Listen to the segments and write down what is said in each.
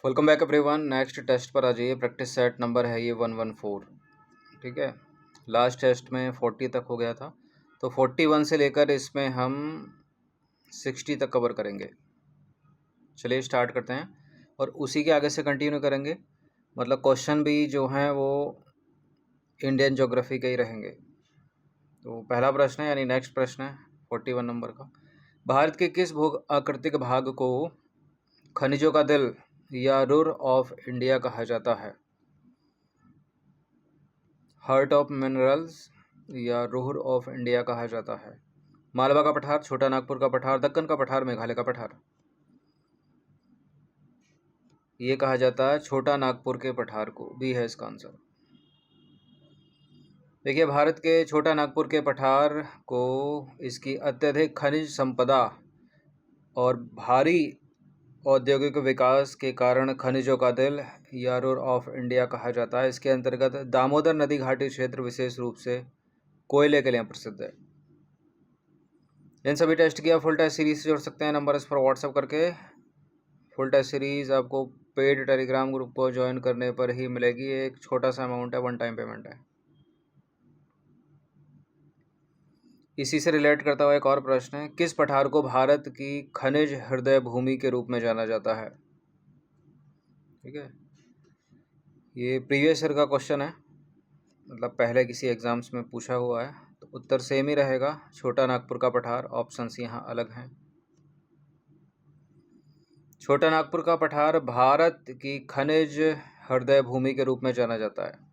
Welcome back everyone. Next test पर आ जाइए। प्रैक्टिस सेट नंबर है ये 114। ठीक है, लास्ट टेस्ट में 40 तक हो गया था, तो 41 से लेकर इसमें हम 60 तक कवर करेंगे। चलिए स्टार्ट करते हैं और उसी के आगे से कंटिन्यू करेंगे। मतलब क्वेश्चन भी जो हैं वो इंडियन ज्योग्राफी के ही रहेंगे। तो पहला प्रश्न है, यानी नेक्स्ट प्रश्न है 41 नंबर का। भारत के किस भू आकृतिक भाग को खनिजों का दिल या रुर ऑफ इंडिया कहा जाता है? हार्ट ऑफ मिनरल्स या रुर ऑफ इंडिया कहा जाता है? मालवा का पठार, छोटा नागपुर का पठार, दक्कन का पठार, मेघालय का पठार। ये कहा जाता है छोटा नागपुर के पठार को। बी है इसका आंसर। देखिए, भारत के छोटा नागपुर के पठार को इसकी अत्यधिक खनिज संपदा और भारी औद्योगिक विकास के कारण खनिजों का दिल या रुर ऑफ इंडिया कहा जाता है। इसके अंतर्गत दामोदर नदी घाटी क्षेत्र विशेष रूप से कोयले के लिए प्रसिद्ध है। इन सभी टेस्ट की आप फुल टेस्ट सीरीज से जोड़ सकते हैं नंबर इस पर व्हाट्सअप करके। फुल टेस्ट सीरीज आपको पेड टेलीग्राम ग्रुप को ज्वाइन करने पर ही मिलेगी। एक छोटा सा अमाउंट है, वन टाइम पेमेंट है। इसी से रिलेट करता हुआ एक और प्रश्न है, किस पठार को भारत की खनिज हृदय भूमि के रूप में जाना जाता है? ठीक है, ये प्रीवियस ईयर का क्वेश्चन है, मतलब पहले किसी एग्जाम्स में पूछा हुआ है, तो उत्तर सेम ही रहेगा, छोटा नागपुर का पठार। ऑप्शंस यहाँ अलग हैं। छोटा नागपुर का पठार भारत की खनिज हृदय भूमि के रूप में जाना जाता है।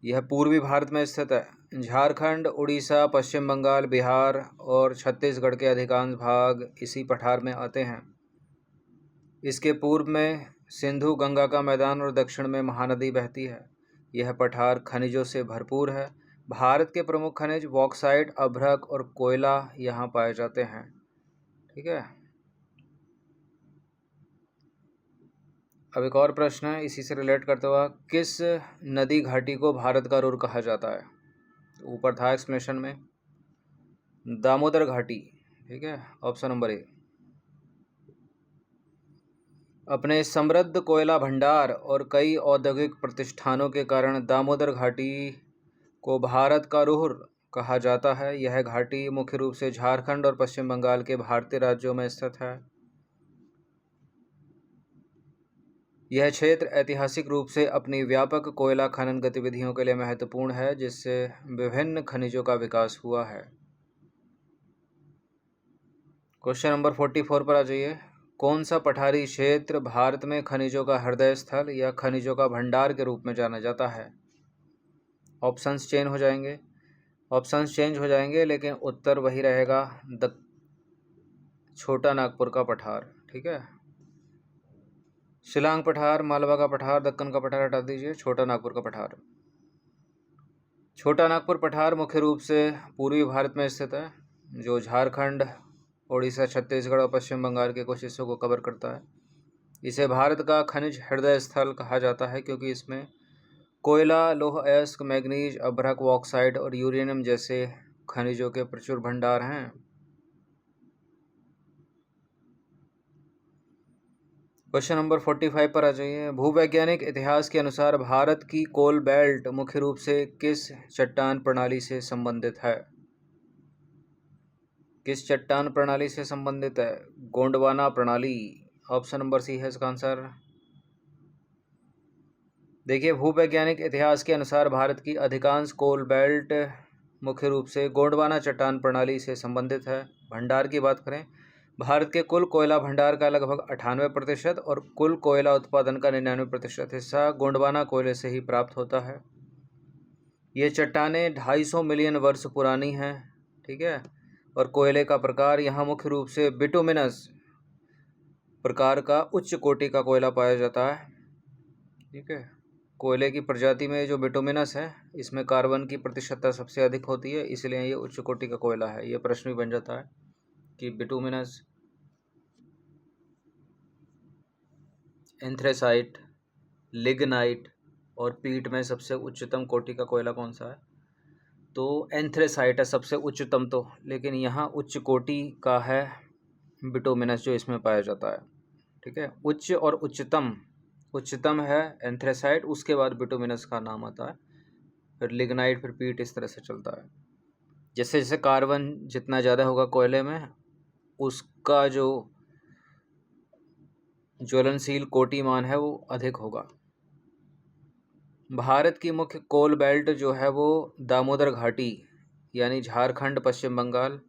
यह पूर्वी भारत में स्थित है। झारखंड, उड़ीसा, पश्चिम बंगाल, बिहार और छत्तीसगढ़ के अधिकांश भाग इसी पठार में आते हैं। इसके पूर्व में सिंधु गंगा का मैदान और दक्षिण में महानदी बहती है। यह पठार खनिजों से भरपूर है। भारत के प्रमुख खनिज बॉक्साइट, अभ्रक और कोयला यहाँ पाए जाते हैं। ठीक है, अब एक और प्रश्न है इसी से रिलेट करते हुआ, किस नदी घाटी को भारत का रुर कहा जाता है? तो ऊपर था एक्सप्लेनेशन में, दामोदर घाटी। ठीक है, ऑप्शन नंबर ए। अपने समृद्ध कोयला भंडार और कई औद्योगिक प्रतिष्ठानों के कारण दामोदर घाटी को भारत का रुर कहा जाता है। यह घाटी मुख्य रूप से झारखंड और पश्चिम बंगाल के भारतीय राज्यों में स्थित है। यह क्षेत्र ऐतिहासिक रूप से अपनी व्यापक कोयला खनन गतिविधियों के लिए महत्वपूर्ण है, जिससे विभिन्न खनिजों का विकास हुआ है। क्वेश्चन नंबर 44 पर आ जाइए। कौन सा पठारी क्षेत्र भारत में खनिजों का हृदय स्थल या खनिजों का भंडार के रूप में जाना जाता है? ऑप्शंस चेंज हो जाएंगे, लेकिन उत्तर वही रहेगा, छोटा नागपुर का पठार। ठीक है, शिलांग पठार, मालवा का पठार, दक्कन का पठार हटा दीजिए, छोटा नागपुर का पठार। छोटा नागपुर पठार मुख्य रूप से पूर्वी भारत में स्थित है, जो झारखंड, उड़ीसा, छत्तीसगढ़ और पश्चिम बंगाल के कुछ हिस्सों को कवर करता है। इसे भारत का खनिज हृदय स्थल कहा जाता है क्योंकि इसमें कोयला, लौह अयस्क, मैग्नीज, अभ्रक, बॉक्साइट और यूरेनियम जैसे खनिजों के प्रचुर भंडार हैं। क्वेश्चन नंबर 45 पर आ जाइए। भूवैज्ञानिक इतिहास के अनुसार भारत की कोल बेल्ट मुख्य रूप से किस चट्टान प्रणाली से संबंधित है? किस चट्टान प्रणाली से संबंधित है? गोंडवाना प्रणाली। ऑप्शन नंबर सी है इसका आंसर। देखिए, भूवैज्ञानिक इतिहास के अनुसार भारत की अधिकांश कोल बेल्ट मुख्य रूप से गोंडवाना चट्टान प्रणाली से संबंधित है। भंडार की बात करें, भारत के कुल कोयला भंडार का लगभग 98% और कुल कोयला उत्पादन का 99% हिस्सा गोंडवाना कोयले से ही प्राप्त होता है। ये चट्टानें 250 मिलियन वर्ष पुरानी हैं। ठीक है, और कोयले का प्रकार यहाँ मुख्य रूप से बिटुमिनस प्रकार का उच्च कोटि का कोयला पाया जाता है। ठीक है, कोयले की प्रजाति में जो बिटुमिनस है, इसमें कार्बन की प्रतिशतता सबसे अधिक होती है, इसलिए ये उच्च कोटि का कोयला है। ये प्रश्न भी बन जाता है कि बिटुमिनस, एंथ्रेसाइट, लिग्नाइट और पीट में सबसे उच्चतम कोटि का कोयला कौन सा है? तो एंथ्रेसाइट है सबसे उच्चतम तो, लेकिन यहाँ उच्च कोटि का है बिटुमिनस जो इसमें पाया जाता है। ठीक है, उच्च और उच्चतम, उच्चतम है एंथ्रेसाइट, उसके बाद बिटुमिनस का नाम आता है, फिर लिग्नाइट, फिर पीट, इस तरह से चलता है। जैसे जैसे कार्बन जितना ज़्यादा होगा कोयले में, उसका जो ज्वलनशील कोटिमान है वो अधिक होगा। भारत की मुख्य कोल बेल्ट जो है वो दामोदर घाटी यानी झारखंड पश्चिम बंगाल,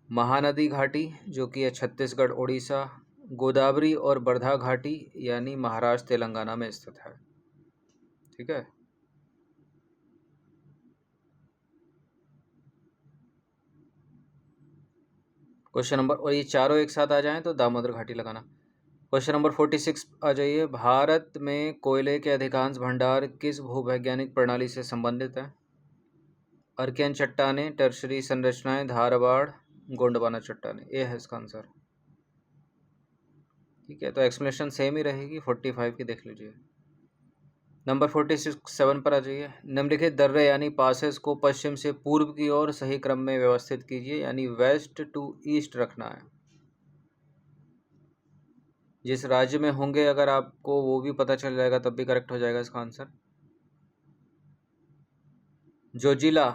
महानदी घाटी जो कि है छत्तीसगढ़ उड़ीसा, गोदावरी और वर्धा घाटी यानी महाराष्ट्र तेलंगाना में स्थित है। ठीक है, क्वेश्चन नंबर, और ये चारों एक साथ आ जाएं तो दामोदर घाटी लगाना। क्वेश्चन नंबर 46 आ जाइए। भारत में कोयले के अधिकांश भंडार किस भूवैज्ञानिक प्रणाली से संबंधित है? अर्कियन चट्टानें, टर्शरी संरचनाएं, धारवाड़, गोंडवाना चट्टानें, ये है इसका आंसर। ठीक है, तो एक्सप्लेनेशन सेम ही रहेगी। 45 की देख लीजिए। नंबर 47 पर आ जाइए। निम्नलिखित दर्रे यानी पासेस को पश्चिम से पूर्व की ओर सही क्रम में व्यवस्थित कीजिए, यानी वेस्ट टू ईस्ट रखना है। जिस राज्य में होंगे अगर आपको वो भी पता चल जाएगा तब भी करेक्ट हो जाएगा इसका आंसर। जोजिला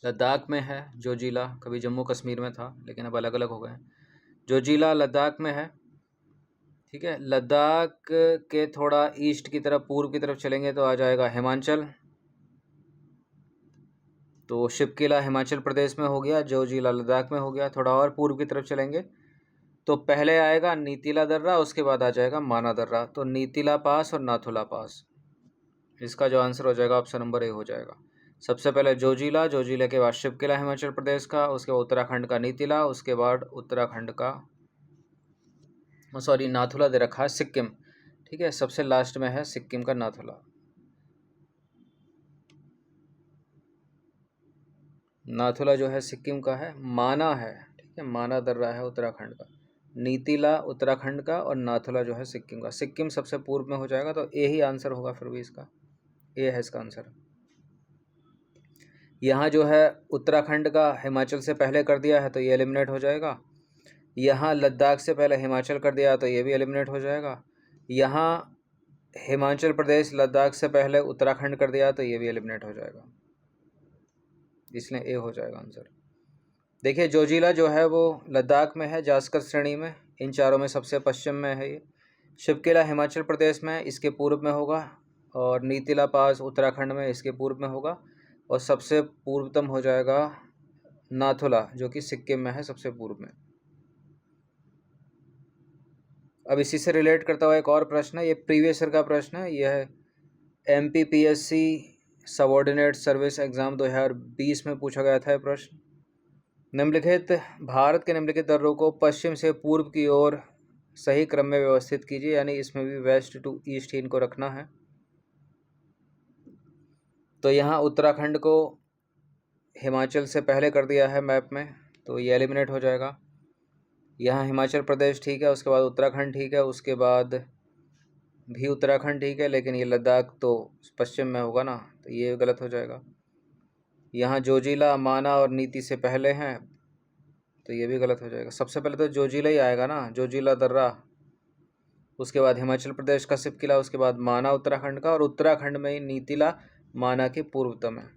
लद्दाख में है। जोजिला कभी जम्मू कश्मीर में था लेकिन अब अलग अलग हो गए। जोजिला लद्दाख में है। ठीक है, लद्दाख के थोड़ा ईस्ट की तरफ, पूर्व की तरफ चलेंगे तो आ जाएगा हिमाचल, तो शिवकिला हिमाचल प्रदेश में हो गया, जोजिला लद्दाख में हो गया। थोड़ा और पूर्व की तरफ चलेंगे तो पहले आएगा नीतिला दर्रा, उसके बाद आ जाएगा माना दर्रा। तो नीतिला पास और नाथुला पास, इसका जो आंसर हो जाएगा ऑप्शन नंबर ए हो जाएगा। सबसे पहले जोजिला, जोजिला के बाद शिवकिला हिमाचल प्रदेश का, उसके बाद उत्तराखंड का नीतिला, उसके बाद उत्तराखंड का, सॉरी नाथुला दे रखा है सिक्किम। ठीक है, सबसे लास्ट में है सिक्किम का नाथुला। नाथुला जो है सिक्किम का है, माना है। ठीक है, माना दर्रा है उत्तराखंड का, नीतिला उत्तराखंड का और नाथुला जो है सिक्किम का। सिक्किम सबसे पूर्व में हो जाएगा तो ए ही आंसर होगा फिर भी इसका, ए है इसका आंसर। यहाँ जो है उत्तराखंड का हिमाचल से पहले कर दिया है तो ये एलिमिनेट हो जाएगा। यहाँ लद्दाख से पहले हिमाचल कर दिया तो ये भी एलिमिनेट हो जाएगा। यहाँ हिमाचल प्रदेश लद्दाख से पहले उत्तराखंड कर दिया तो ये भी एलिमिनेट हो जाएगा, इसलिए ए हो जाएगा आंसर। देखिए जोजिला जो है वो लद्दाख में है, जास्कर श्रेणी में, इन चारों में सबसे पश्चिम में है ये। शिवकिला हिमाचल प्रदेश में, इसके पूर्व में होगा, और नीतिला पास उत्तराखंड में, इसके पूर्व में होगा, और सबसे पूर्वतम हो जाएगा नाथुला जो कि सिक्किम में है सबसे पूर्व में। अब इसी से रिलेट करता हुआ एक और प्रश्न है, ये प्रीवियस ईयर का प्रश्न है। यह है MPPSC सबऑर्डिनेट सर्विस एग्ज़ाम 2020 में पूछा गया था ये प्रश्न। निम्नलिखित भारत के निम्नलिखित दर्रों को पश्चिम से पूर्व की ओर सही क्रम में व्यवस्थित कीजिए, यानी इसमें भी वेस्ट टू ईस्ट ही इनको रखना है। तो यहाँ उत्तराखंड को हिमाचल से पहले कर दिया है मैप में तो ये एलिमिनेट हो जाएगा। यहाँ हिमाचल प्रदेश ठीक है, उसके बाद उत्तराखंड ठीक है, उसके बाद भी उत्तराखंड ठीक है, लेकिन ये लद्दाख तो पश्चिम में होगा ना, तो ये गलत हो जाएगा। यहाँ जोजिला, माना और नीति से पहले हैं तो ये भी गलत हो जाएगा। सबसे पहले तो जोजिला ही आएगा ना, जोजिला दर्रा, उसके बाद हिमाचल प्रदेश का शिवकिला, उसके बाद माना उत्तराखंड का, और उत्तराखंड में ही नीतिला माना के पूर्वतम है,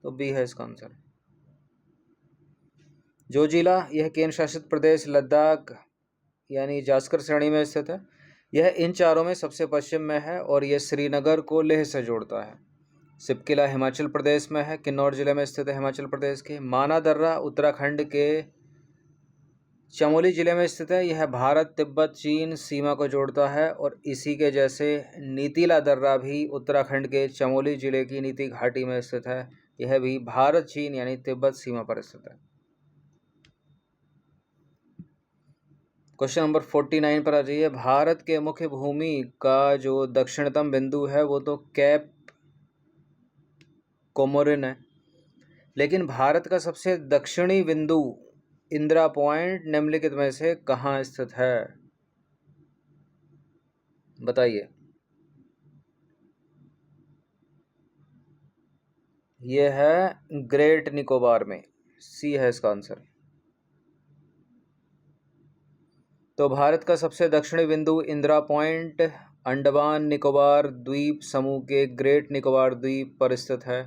तो बी है इसका आंसर। जोजिला यह केंद्र शासित प्रदेश लद्दाख यानी जास्कर श्रेणी में स्थित है। यह इन चारों में सबसे पश्चिम में है और यह श्रीनगर को लेह से जोड़ता है। शिवकिला हिमाचल प्रदेश में है, किन्नौर जिले में स्थित है हिमाचल प्रदेश के। माना दर्रा उत्तराखंड के चमोली जिले में स्थित है, यह भारत तिब्बत चीन सीमा को जोड़ता है। और इसी के जैसे नीतिला दर्रा भी उत्तराखंड के चमोली जिले की नीति घाटी में स्थित है, यह भी भारत चीन यानी तिब्बत सीमा पर स्थित है। क्वेश्चन नंबर 49 पर आ जाइए। भारत के मुख्य भूमि का जो दक्षिणतम बिंदु है वो तो कैप कोमोरिन है, लेकिन भारत का सबसे दक्षिणी बिंदु इंदिरा पॉइंट निम्नलिखित में से कहाँ स्थित है? बताइए। ये है ग्रेट निकोबार में, सी है इसका आंसर। तो भारत का सबसे दक्षिणी बिंदु इंदिरा पॉइंट अंडमान निकोबार द्वीप समूह के ग्रेट निकोबार द्वीप पर स्थित है।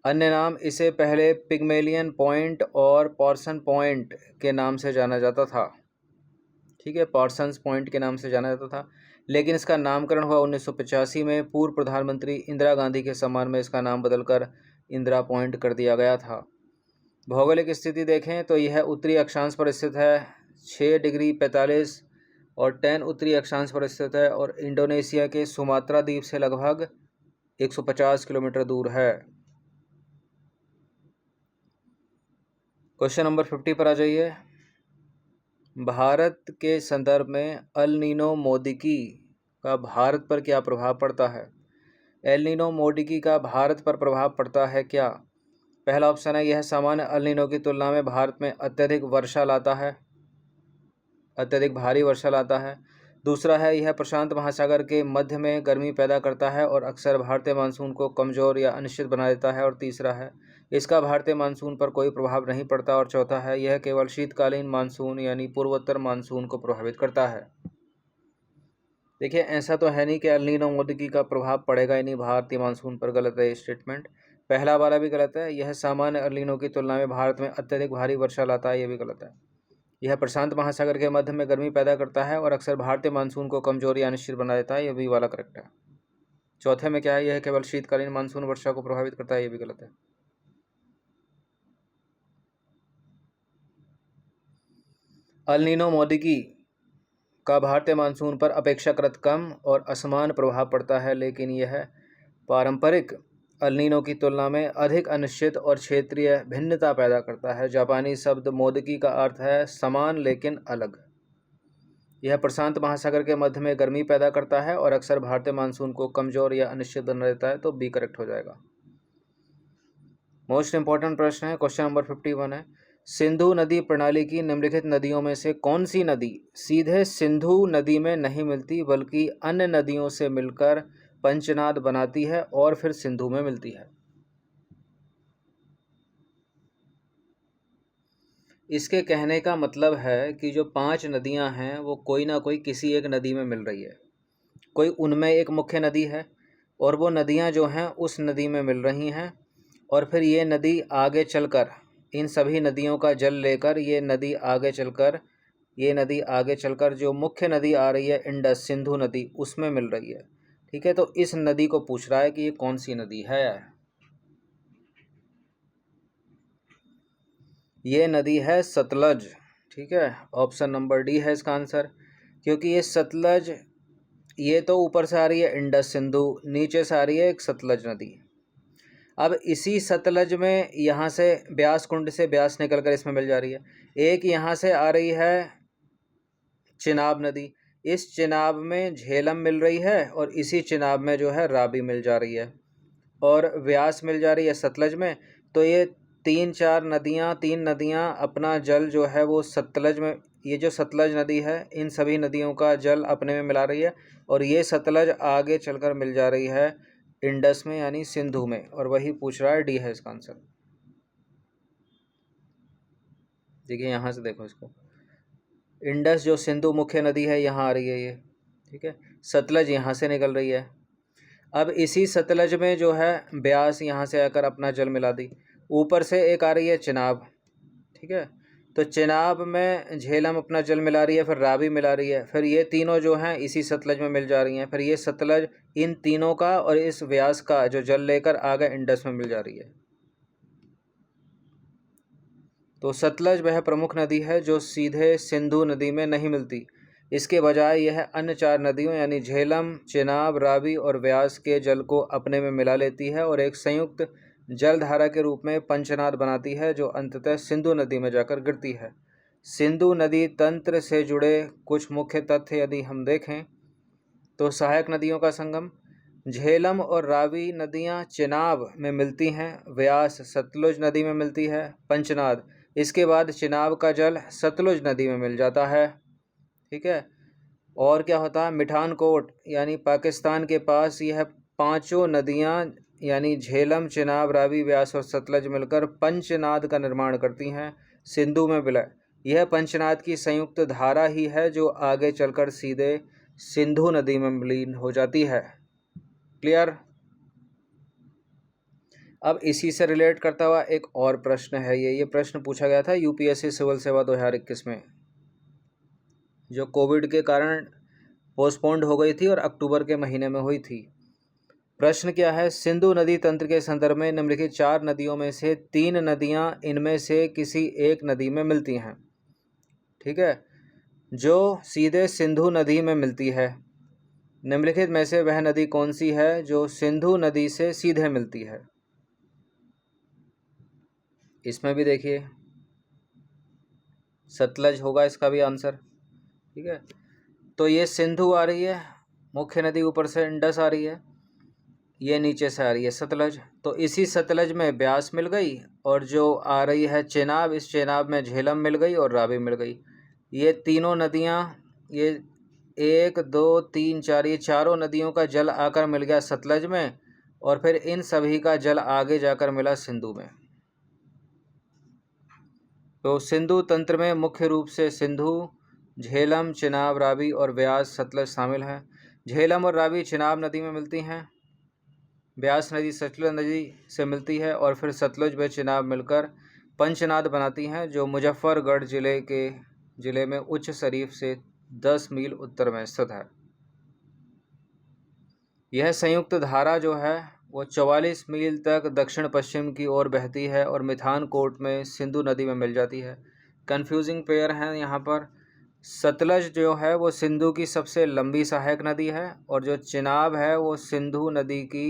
अन्य नाम इसे पहले पिग्मेलियन पॉइंट और पॉर्सन पॉइंट के नाम से जाना जाता था। ठीक है, पार्सन्स पॉइंट के नाम से जाना जाता था, लेकिन इसका नामकरण हुआ 1985 में। पूर्व प्रधानमंत्री इंदिरा गांधी के सम्मान में इसका नाम बदलकर इंदिरा पॉइंट कर दिया गया था। भौगोलिक स्थिति देखें तो यह उत्तरी अक्षांश पर स्थित है 6 डिग्री 45 और 10 उत्तरी अक्षांश पर स्थित है और इंडोनेशिया के सुमात्रा द्वीप से लगभग 150 किलोमीटर दूर है। क्वेश्चन नंबर 50 पर आ जाइए। भारत के संदर्भ में अल नीनो मौदिकी का भारत पर क्या प्रभाव पड़ता है? एल नीनो मौदिकी का भारत पर प्रभाव पड़ता है क्या? पहला ऑप्शन है यह सामान्य अल नीनो की तुलना में भारत में अत्यधिक वर्षा लाता है, अत्यधिक भारी वर्षा लाता है। दूसरा है यह प्रशांत महासागर के मध्य में गर्मी पैदा करता है और अक्सर भारतीय मानसून को कमज़ोर या अनिश्चित बना देता है। और तीसरा है इसका भारतीय मानसून पर कोई प्रभाव नहीं पड़ता। और चौथा है यह केवल शीतकालीन मानसून यानी पूर्वोत्तर मानसून को प्रभावित करता है। देखिए, ऐसा तो है नहीं कि एल नीनो मौदिकी का प्रभाव पड़ेगा ही नहीं भारतीय मानसून पर, गलत है ये स्टेटमेंट। पहला वाला भी गलत है, यह सामान्य एल नीनो की तुलना में भारत में अत्यधिक भारी वर्षा लाता है, ये भी गलत है। यह प्रशांत महासागर के मध्य में गर्मी पैदा करता है और अक्सर भारतीय मानसून को कमजोर या अनिश्चित बना देता है, यह भी वाला करेक्ट है। चौथे में क्या है, यह केवल शीतकालीन मानसून वर्षा को प्रभावित करता है, ये भी गलत है। अल नीनो मौदिकी का भारतीय मानसून पर अपेक्षाकृत कम और असमान प्रभाव पड़ता है, लेकिन यह पारंपरिक अल नीनो की तुलना में अधिक अनिश्चित और क्षेत्रीय भिन्नता पैदा करता है। जापानी शब्द मौदिकी का अर्थ है समान लेकिन अलग। यह प्रशांत महासागर के मध्य में गर्मी पैदा करता है और अक्सर भारतीय मानसून को कमजोर या अनिश्चित बना देता है, तो बी करेक्ट हो जाएगा। मोस्ट इंपॉर्टेंट प्रश्न है, क्वेश्चन नंबर 51 है, सिंधु नदी प्रणाली की निम्नलिखित नदियों में से कौन सी नदी सीधे सिंधु नदी में नहीं मिलती बल्कि अन्य नदियों से मिलकर पंचनाद बनाती है और फिर सिंधु में मिलती है? इसके कहने का मतलब है कि जो 5 नदियां हैं वो कोई ना कोई किसी एक नदी में मिल रही है, कोई उनमें एक मुख्य नदी है और वो नदियां जो हैं उस नदी में मिल रही हैं, और फिर ये नदी आगे चलकर इन सभी नदियों का जल लेकर ये नदी आगे चलकर जो मुख्य नदी आ रही है इंडस सिंधु नदी, उसमें मिल रही है। ठीक है, तो इस नदी को पूछ रहा है कि ये कौन सी नदी है। ये नदी है सतलज। ठीक है, ऑप्शन नंबर डी है इसका आंसर, क्योंकि ये सतलज ये तो ऊपर से आ रही है इंडस सिंधु, नीचे से आ रही है एक सतलज नदी। अब इसी सतलज में यहाँ से ब्यास कुंड से ब्यास निकल कर इसमें मिल जा रही है। एक यहाँ से आ रही है चिनाब नदी, इस चिनाब में झेलम मिल रही है और इसी चिनाब में जो है रावी मिल जा रही है और व्यास मिल जा रही है सतलज में। तो ये तीन नदियाँ अपना जल जो है वो सतलज में, ये जो सतलज नदी है इन सभी नदियों का जल अपने में मिला रही है और ये सतलज आगे चलकर मिल जा रही है इंडस में यानी सिंधु में, और वही पूछ रहा है, डी है इसका आंसर। देखिए यहाँ से देखो इसको, इंडस जो सिंधु मुख्य नदी है यहाँ आ रही है ये, ठीक है, सतलज यहाँ से निकल रही है। अब इसी सतलज में जो है ब्यास यहाँ से आकर अपना जल मिला दी, ऊपर से एक आ रही है चिनाब। ठीक है, तो चिनाब में झेलम अपना जल मिला रही है, फिर रावी मिला रही है, फिर ये तीनों जो हैं इसी सतलज में मिल जा रही हैं, फिर ये सतलज इन तीनों का और इस व्यास का जो जल लेकर आगे इंडस में मिल जा रही है। तो सतलज वह प्रमुख नदी है जो सीधे सिंधु नदी में नहीं मिलती। इसके बजाय यह अन्य 4 नदियों यानी झेलम, चिनाब, रावी और व्यास के जल को अपने में मिला लेती है और एक संयुक्त जलधारा के रूप में पंचनाद बनाती है जो अंततः सिंधु नदी में जाकर गिरती है। सिंधु नदी तंत्र से जुड़े कुछ मुख्य तथ्य यदि हम देखें तो सहायक नदियों का संगम, झेलम और रावी नदियां चिनाब में मिलती हैं, व्यास सतलुज नदी में मिलती है, पंचनाद, इसके बाद चिनाब का जल सतलुज नदी में मिल जाता है। ठीक है, और क्या होता है, मिठानकोट यानी पाकिस्तान के पास यह 5 नदियां यानी झेलम, चिनाब, रावी, व्यास और सतलज मिलकर पंचनाद का निर्माण करती हैं। सिंधु में विलय, यह पंचनाद की संयुक्त धारा ही है जो आगे चलकर सीधे सिंधु नदी में विलीन हो जाती है। क्लियर। अब इसी से रिलेट करता हुआ एक और प्रश्न है, ये प्रश्न पूछा गया था यूपीएससी सिविल सेवा 2021 में, जो कोविड के कारण पोस्टपोन्ड हो गई थी और अक्टूबर के महीने में हुई थी। प्रश्न क्या है, सिंधु नदी तंत्र के संदर्भ में निम्नलिखित 4 नदियों में से 3 नदियां इनमें से किसी एक नदी में मिलती हैं। ठीक है, जो सीधे सिंधु नदी में मिलती है। निम्नलिखित में से वह नदी कौन सी है जो सिंधु नदी से सीधे मिलती है? इसमें भी देखिए सतलज होगा इसका भी आंसर। ठीक है, तो ये सिंधु आ रही है, मुख्य नदी ऊपर से इंडस आ रही है, ये नीचे से आ रही है सतलज। तो इसी सतलज में ब्यास मिल गई, और जो आ रही है चेनाब, इस चेनाब में झेलम मिल गई और रावी मिल गई। ये तीनों नदियाँ, ये 1 2 3 4, ये चारों नदियों का जल आकर मिल गया सतलज में, और फिर इन सभी का जल आगे जाकर मिला सिंधु में। तो सिंधु तंत्र में मुख्य रूप से सिंधु, झेलम, चिनाब, रावी और व्यास, सतलज शामिल हैं। झेलम और रावी चिनाब नदी में मिलती हैं, ब्यास नदी सतलज नदी से मिलती है, और फिर सतलज व चिनाब मिलकर पंचनाद बनाती हैं, जो मुजफ्फरगढ़ जिले में उच्च शरीफ से 10 मील उत्तर में स्थित है। यह संयुक्त धारा जो है वो 44 मील तक दक्षिण पश्चिम की ओर बहती है और मिठानकोट में सिंधु नदी में मिल जाती है। कंफ्यूजिंग पेयर हैं यहाँ पर। सतलज जो है वो सिंधु की सबसे लंबी सहायक नदी है, और जो चिनाब है वो सिंधु नदी की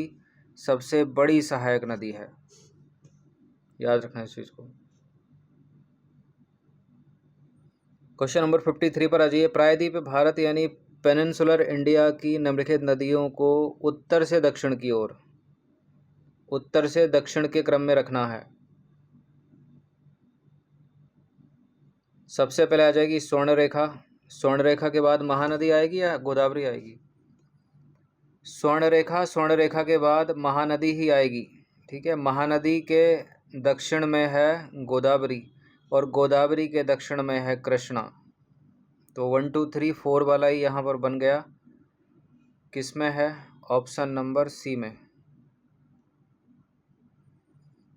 सबसे बड़ी सहायक नदी है। याद रखना इस चीज़ को। क्वेश्चन नंबर 53 पर आ जाइए। प्रायद्वीप भारत यानी पेनिनसुलर इंडिया की निम्नलिखित नदियों को उत्तर से दक्षिण की ओर, उत्तर से दक्षिण के क्रम में रखना है। सबसे पहले आ जाएगी स्वर्ण रेखा, स्वर्ण रेखा के बाद महानदी आएगी या गोदावरी आएगी? स्वर्ण रेखा के बाद महानदी ही आएगी। ठीक है, महानदी के दक्षिण में है गोदावरी, और गोदावरी के दक्षिण में है कृष्णा। तो 1 2 3 4 वाला ही यहाँ पर बन गया। किस में है? ऑप्शन नंबर सी में।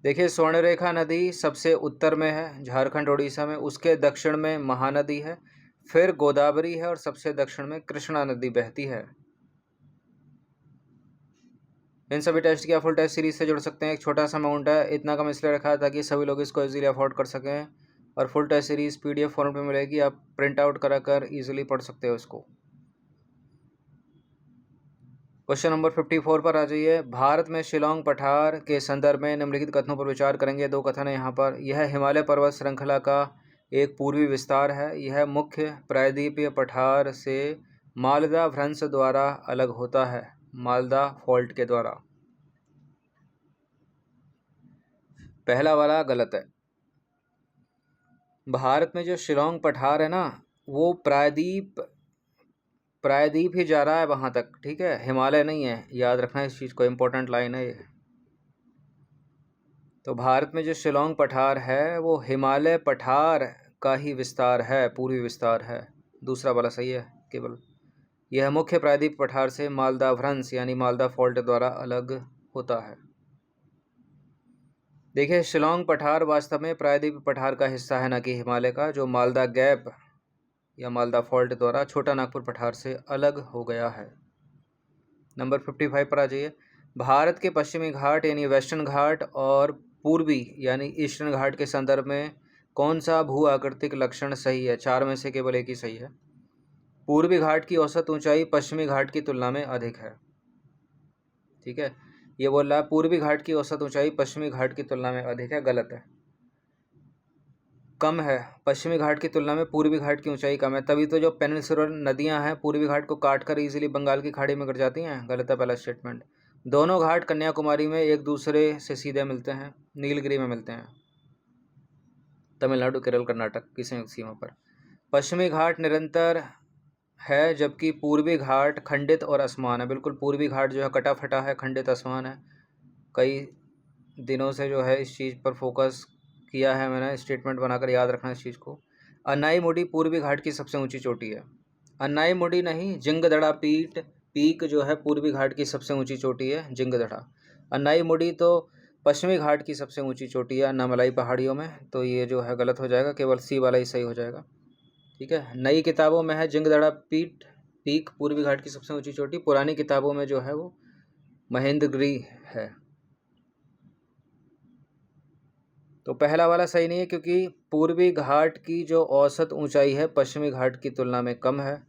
देखिए स्वर्णरेखा नदी सबसे उत्तर में है, झारखंड उड़ीसा में, उसके दक्षिण में महानदी है, फिर गोदावरी है, और सबसे दक्षिण में कृष्णा नदी बहती है। इन सभी टेस्ट की आप फुल टेस्ट सीरीज से जुड़ सकते हैं। एक छोटा सा अमाउंट है, इतना कम इसलिए रखा है ताकि सभी लोग इसको इजीली अफोर्ड कर सकें, और full test series PDF form पे मिलेगी, आप प्रिंट आउट कराकर इजीली पढ़ सकते हो इसको। क्वेश्चन नंबर 54 पर आ जाइए। भारत में शिलोंग पठार के संदर्भ में निम्नलिखित कथनों पर विचार करेंगे। 2 कथन है यहाँ पर। यह हिमालय पर्वत श्रृंखला का एक पूर्वी विस्तार है। यह मुख्य प्रायद्वीपीय पठार से मालदा भ्रंश द्वारा अलग होता है, मालदा फॉल्ट के द्वारा। पहला वाला गलत है। भारत में जो शिलोंग पठार है ना, वो प्रायद्वीप ही जा रहा है वहाँ तक। ठीक है, हिमालय नहीं है, याद रखना इस चीज़ को, इम्पोर्टेंट लाइन है ये। तो भारत में जो शिलोंग पठार है वो हिमालय पठार का ही विस्तार है, पूर्वी विस्तार है। दूसरा वाला सही है केवल। यह मुख्य प्रायद्वीप पठार से मालदा भ्रंश यानी मालदा फॉल्ट द्वारा अलग होता है। देखिए शिलोंग पठार वास्तव में प्रायद्वीप पठार का हिस्सा है, न कि हिमालय का, जो मालदा गैप या मालदा फॉल्ट द्वारा छोटा नागपुर पठार से अलग हो गया है। नंबर 55 पर आ जाइए। भारत के पश्चिमी घाट यानी वेस्टर्न घाट और पूर्वी यानी ईस्टर्न घाट के संदर्भ में कौन सा भू आकृतिक लक्षण सही है? 4 में से केवल एक ही सही है। पूर्वी घाट की औसत ऊंचाई पश्चिमी घाट की तुलना में अधिक है। ठीक है, ये बोल रहा है पूर्वी घाट की औसत ऊंचाई पश्चिमी घाट की तुलना में अधिक है, गलत है, कम है। पश्चिमी घाट की तुलना में पूर्वी घाट की ऊंचाई कम है, तभी तो जो पेनिनसुलर नदियां हैं पूर्वी घाट को काटकर इजीली बंगाल की खाड़ी में गिर जाती हैं। गलत है पहला स्टेटमेंट। दोनों घाट कन्याकुमारी में एक दूसरे से सीधे मिलते हैं, नीलगिरी में मिलते हैं, तमिलनाडु केरल कर्नाटक की संयुक्त सीमा पर। पश्चिमी घाट निरंतर है जबकि पूर्वी घाट खंडित और असमान है। बिल्कुल पूर्वी घाट जो है कटा फटा है, खंडित असमान है। कई दिनों से जो है इस चीज़ पर फोकस किया है मैंने, स्टेटमेंट बनाकर याद रखना इस चीज़ को। अन्नाईमुडी पूर्वी घाट की सबसे ऊंची चोटी है। अन्नाईमुडी नहीं, जिंगदड़ा पीक जो है पूर्वी घाट की सबसे ऊंची चोटी है, जिंगदड़ा। अन्नाईमुडी तो पश्चिमी घाट की सबसे ऊंची चोटी है अन्नामलाई पहाड़ियों में, तो ये जो है गलत हो जाएगा, केवल सी वाला ही सही हो जाएगा। ठीक है, नई किताबों में है जिंगदड़ा पीक पूर्वी घाट की सबसे ऊंची चोटी, पुरानी किताबों में जो है वो महेंद्रगिरी है। तो पहला वाला सही नहीं है, क्योंकि पूर्वी घाट की जो औसत ऊंचाई है पश्चिमी घाट की तुलना में कम है।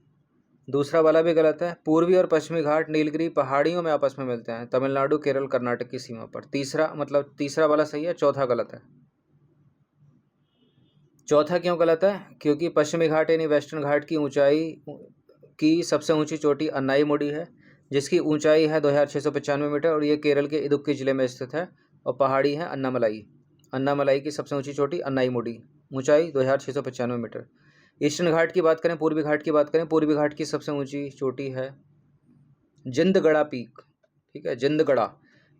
दूसरा वाला भी गलत है, पूर्वी और पश्चिमी घाट नीलगिरी पहाड़ियों में आपस में मिलते हैं, तमिलनाडु केरल कर्नाटक की सीमा पर। तीसरा वाला सही है, चौथा गलत है। चौथा क्यों गलत है? क्योंकि पश्चिमी घाट यानी वेस्टर्न घाट की ऊंचाई की सबसे ऊंची चोटी अन्नाईमुडी है, जिसकी ऊंचाई है 2695 मीटर, और ये केरल के इदुक्की जिले में स्थित है, और पहाड़ी है अन्नामलाई की सबसे ऊंची चोटी अन्नाईमुडी, ऊंचाई 2695 मीटर। ईस्टर्न घाट की बात करें, पूर्वी घाट की बात करें, पूर्वी घाट की सबसे ऊंची चोटी है जिंदगड़ा पीक। ठीक है, जिंदगड़ा,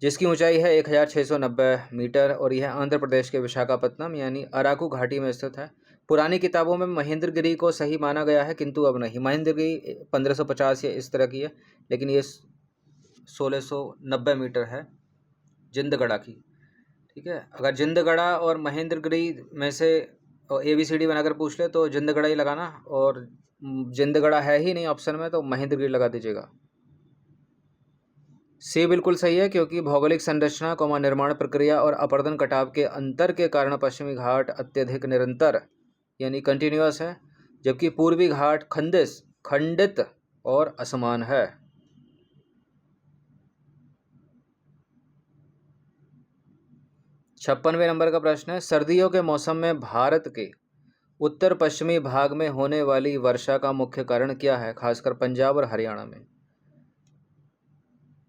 जिसकी ऊंचाई है 1690 मीटर, और यह आंध्र प्रदेश के विशाखापत्तनम यानी अराकू घाटी में स्थित है। पुरानी किताबों में महेंद्रगिरी को सही माना गया है, किंतु अब नहीं। महेंद्रगिरी 1550 या इस तरह की है, लेकिन ये 1690 मीटर है जिंदगड़ा की। ठीक है, अगर जिंदगड़ा और महेंद्रगिरी में से ABCD बनाकर पूछ ले तो जिंदगड़ा ही लगाना, और जिंदगड़ा है ही नहीं ऑप्शन में तो महेंद्रगिरी लगा दीजिएगा। सी बिल्कुल सही है, क्योंकि भौगोलिक संरचना, निर्माण प्रक्रिया और अपर्दन कटाव के अंतर के कारण पश्चिमी घाट अत्यधिक निरंतर यानी कंटिन्यूअस है, जबकि पूर्वी घाट खंडित और असमान है। 56वें नंबर का प्रश्न है, सर्दियों के मौसम में भारत के उत्तर पश्चिमी भाग में होने वाली वर्षा का मुख्य कारण क्या है, खासकर पंजाब और हरियाणा में?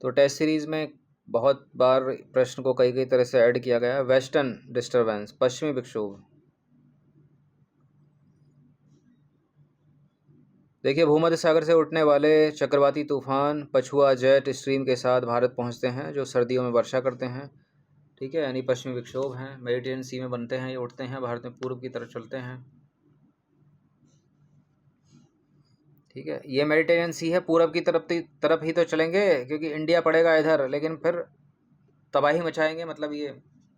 तो टेस्ट सीरीज में बहुत बार प्रश्न को कई तरह से ऐड किया गया है। वेस्टर्न डिस्टरबेंस, पश्चिमी विक्षोभ। देखिए, भूमध्य सागर से उठने वाले चक्रवाती तूफान पछुआ जेट स्ट्रीम के साथ भारत पहुंचते हैं, जो सर्दियों में वर्षा करते हैं। ठीक है, यानी पश्चिमी विक्षोभ हैं, मेडिटेरियन सी में बनते हैं, ये उठते हैं, भारत में पूर्व की तरफ चलते हैं। ठीक है, ये मेडिटेरियन सी है, पूरब की तरफ ही तो चलेंगे, क्योंकि इंडिया पड़ेगा इधर, लेकिन फिर तबाही मचाएंगे, मतलब ये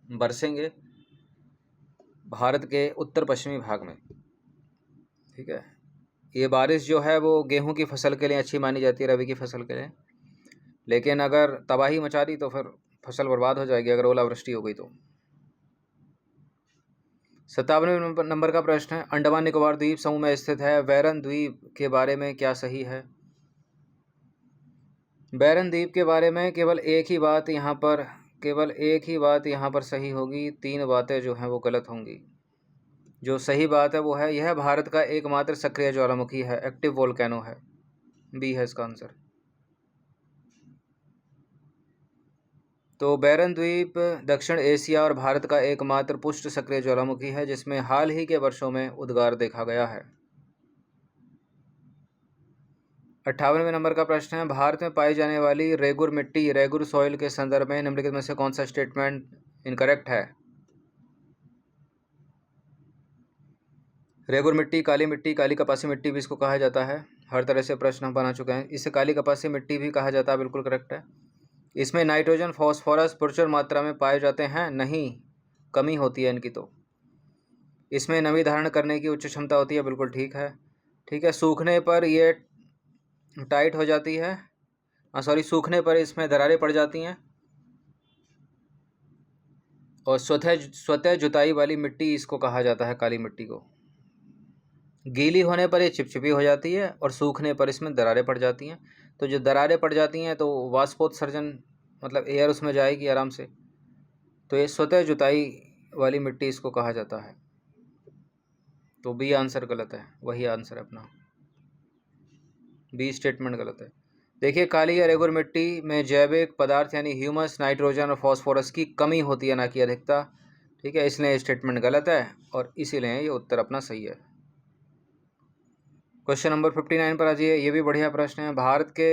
बरसेंगे भारत के उत्तर पश्चिमी भाग में। ठीक है, ये बारिश जो है वो गेहूं की फसल के लिए अच्छी मानी जाती है, रबी की फसल के लिए, लेकिन अगर तबाही मचा दी तो फिर फसल बर्बाद हो जाएगी अगर ओलावृष्टि हो गई तो। 57वें नंबर का प्रश्न है, अंडमान निकोबार द्वीप समूह में स्थित है बैरन द्वीप के बारे में क्या सही है? बैरन द्वीप के बारे में केवल एक ही बात यहाँ पर सही होगी, 3 बातें जो हैं वो गलत होंगी। जो सही बात है वो है, यह भारत का एकमात्र सक्रिय ज्वालामुखी है, एक्टिव वोल्केनो है, बी है इसका आंसर। तो बैरन द्वीप दक्षिण एशिया और भारत का एकमात्र पुष्ट सक्रिय ज्वालामुखी है, जिसमें हाल ही के वर्षों में उद्गार देखा गया है। 58वें नंबर का प्रश्न है, भारत में पाई जाने वाली रेगुर सॉइल के संदर्भ में निम्नलिखित में से कौन सा स्टेटमेंट इनकरेक्ट है? रेगुर मिट्टी, काली कपासी मिट्टी भी इसको कहा जाता है, हर तरह से प्रश्न हम बना चुके हैं। इसे काली कपासी मिट्टी भी कहा जाता है, बिल्कुल करेक्ट है। इसमें नाइट्रोजन फॉस्फोरस प्रचुर मात्रा में पाए जाते हैं, नहीं, कमी होती है इनकी। तो इसमें नमी धारण करने की उच्च क्षमता होती है, बिल्कुल ठीक है। ठीक है, सूखने पर ये टाइट हो जाती है, सूखने पर इसमें दरारें पड़ जाती हैं, और स्वतः जुताई वाली मिट्टी इसको कहा जाता है, काली मिट्टी को। गीली होने पर ये चिपचिपी हो जाती है, और सूखने पर इसमें दरारें पड़ जाती हैं। तो जो दरारें पड़ जाती हैं तो वाष्पोत्सर्जन, मतलब एयर उसमें जाएगी आराम से, तो ये स्वतः जुताई वाली मिट्टी इसको कहा जाता है। तो बी आंसर गलत है, वही आंसर है अपना, बी स्टेटमेंट गलत है। देखिए, काली या रेगुर मिट्टी में जैविक पदार्थ यानी ह्यूमस, नाइट्रोजन और फॉस्फोरस की कमी होती है, ना कि अधिकता। ठीक है, इसलिए स्टेटमेंट गलत है, और इसीलिए ये उत्तर अपना सही है। क्वेश्चन नंबर 59 पर आ जाइए, ये भी बढ़िया प्रश्न है। भारत के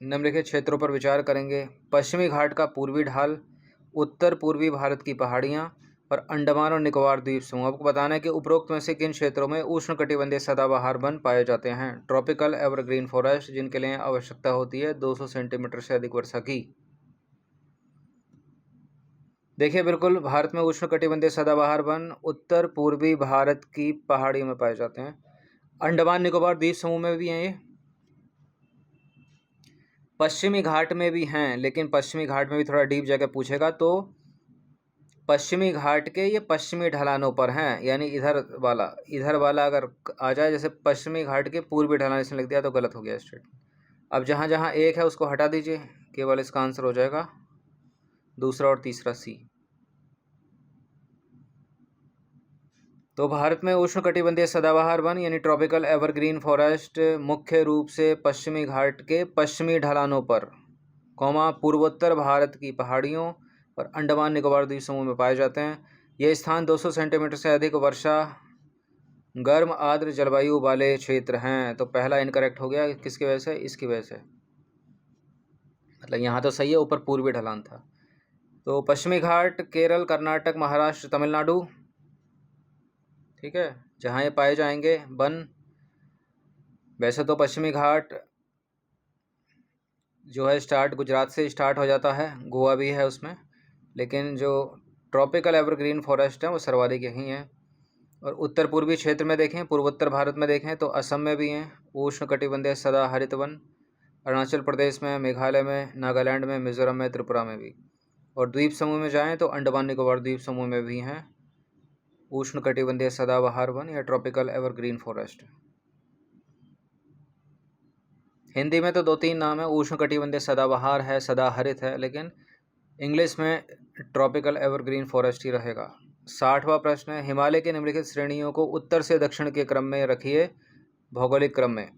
निम्नलिखित क्षेत्रों पर विचार करेंगे। पश्चिमी घाट का पूर्वी ढाल, उत्तर पूर्वी भारत की पहाड़ियाँ और अंडमान और निकोबार द्वीप समूह। आपको बताना है कि उपरोक्त में से किन क्षेत्रों में उष्णकटिबंधीय सदाबहार वन पाए जाते हैं। ट्रॉपिकल एवरग्रीन फॉरेस्ट, जिनके लिए आवश्यकता होती है 200 सेंटीमीटर से अधिक वर्षा की। देखिए, बिल्कुल भारत में उष्णकटिबंधीय सदाबहार वन उत्तर पूर्वी भारत की पहाड़ियों में पाए जाते हैं। अंडमान निकोबार द्वीप समूह में भी हैं ये। पश्चिमी घाट में भी हैं, लेकिन पश्चिमी घाट में भी थोड़ा डीप जाकर पूछेगा तो पश्चिमी घाट के ये पश्चिमी ढलानों पर हैं, यानी इधर वाला अगर आ जाए, जैसे पश्चिमी घाट के पूर्वी ढलान इसने लिख दिया तो गलत हो गया स्टेट। अब जहाँ जहाँ एक है उसको हटा दीजिए, केवल इसका आंसर हो जाएगा दूसरा और तीसरा सी। तो भारत में उष्णकटिबंधीय सदाबहार वन यानी ट्रॉपिकल एवरग्रीन फॉरेस्ट मुख्य रूप से पश्चिमी घाट के पश्चिमी ढलानों पर, पूर्वोत्तर भारत की पहाड़ियों और अंडमान निकोबार द्वीप समूह में पाए जाते हैं। ये स्थान 200 सेंटीमीटर से अधिक वर्षा, गर्म आर्द्र जलवायु वाले क्षेत्र हैं। तो पहला इनकरेक्ट हो गया, किसकी वजह से? इसकी वजह से। मतलब यहाँ तो सही है, ऊपर पूर्वी ढलान था। तो पश्चिमी घाट केरल, कर्नाटक, महाराष्ट्र, तमिलनाडु, ठीक है, जहाँ ये पाए जाएंगे वन। वैसे तो पश्चिमी घाट जो है स्टार्ट गुजरात से स्टार्ट हो जाता है, गोवा भी है उसमें, लेकिन जो ट्रॉपिकल एवरग्रीन फॉरेस्ट है वो सर्वाधिक यहीं है। और उत्तर पूर्वी क्षेत्र में देखें, पूर्वोत्तर भारत में देखें तो असम में भी हैं उष्णकटिबंधीय सदा हरित वन, अरुणाचल प्रदेश में, मेघालय में, नागालैंड में, मिजोरम में, त्रिपुरा में भी। और द्वीप समूह में जाएँ तो अंडमान निकोबार द्वीप समूह में भी हैं उष्णकटिबंधीय सदाबहार वन या ट्रॉपिकल एवरग्रीन फॉरेस्ट। हिंदी में तो 2-3 नाम है, उष्णकटिबंधीय सदाबहार है, सदाहरित है, लेकिन इंग्लिश में ट्रॉपिकल एवरग्रीन फॉरेस्ट ही रहेगा। 60वां प्रश्न है, हिमालय के निम्नलिखित श्रेणियों को उत्तर से दक्षिण के क्रम में रखिए, भौगोलिक क्रम में।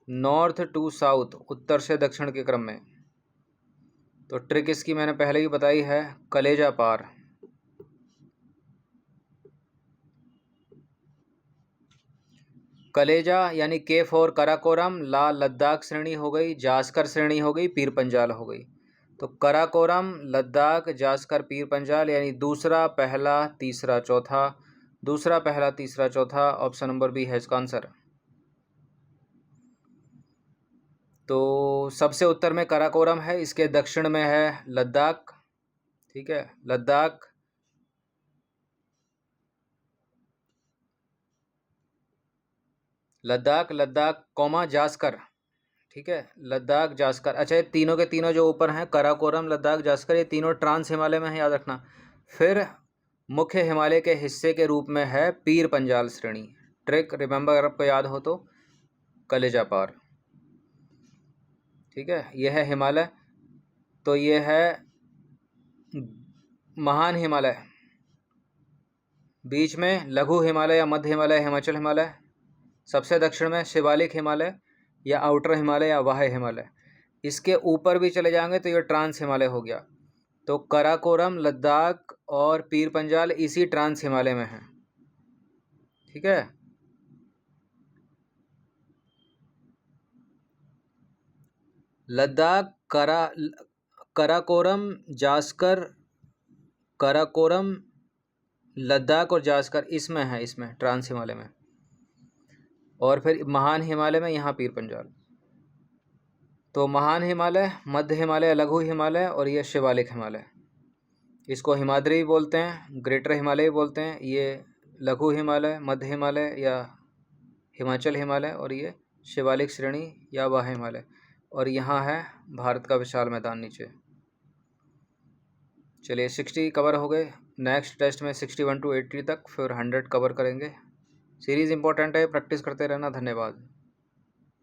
नॉर्थ टू साउथ, उत्तर से दक्षिण के क्रम में। तो ट्रिक इसकी मैंने पहले ही बताई है, कलेजा पार। कलेजा यानी के फॉर कराकोरम, ला लद्दाख श्रेणी हो गई, जास्कर श्रेणी हो गई, पीर पंजाल हो गई। तो कराकोरम, लद्दाख, जास्कर, पीर पंजाल यानी दूसरा, पहला, तीसरा, चौथा। दूसरा, पहला, तीसरा, चौथा, ऑप्शन नंबर बी है इसका आंसर। तो सबसे उत्तर में कराकोरम है, इसके दक्षिण में है लद्दाख, ठीक है, लद्दाख, लद्दाख कौमा जास्कर, ठीक है, लद्दाख, जास्कर। अच्छा, ये तीनों के तीनों जो ऊपर हैं, कराकोरम, लद्दाख, जास्कर, ये तीनों ट्रांस हिमालय में है, याद रखना। फिर मुख्य हिमालय के हिस्से के रूप में है पीर पंजाल श्रेणी। ट्रिक रिमेंबर, अगर आपको याद हो तो, कलेजा पार, ठीक है, यह है हिमालय। तो ये है महान हिमालय, बीच में लघु हिमालय या मध्य हिमालय, हिमाचल हिमालय, सबसे दक्षिण में शिवालिक हिमालय या आउटर हिमालय या वाह्य हिमालय। इसके ऊपर भी चले जाएंगे तो ये ट्रांस हिमालय हो गया। तो कराकोरम, लद्दाख और पीर पंजाल इसी ट्रांस हिमालय में है, ठीक है। लद्दाख, कराकोरम, जास्कर, कराकोरम, लद्दाख और जास्कर इसमें है, इसमें ट्रांस हिमालय में। और फिर महान हिमालय में यहाँ पीर पंजाल। तो महान हिमालय, मध्य हिमालय, लघु हिमालय और ये शिवालिक हिमालय। इसको हिमाद्री भी बोलते हैं, ग्रेटर हिमालय भी बोलते हैं। ये लघु हिमालय, मध्य हिमालय या हिमाचल हिमालय, और ये शिवालिक श्रेणी या वाह्य हिमालय। और यहाँ है भारत का विशाल मैदान नीचे। चलिए 60 कवर हो गए। नेक्स्ट टेस्ट में 61 to 80 तक, फिर 100 कवर करेंगे। सीरीज़ इंपॉर्टेंट है, प्रैक्टिस करते रहना। धन्यवाद।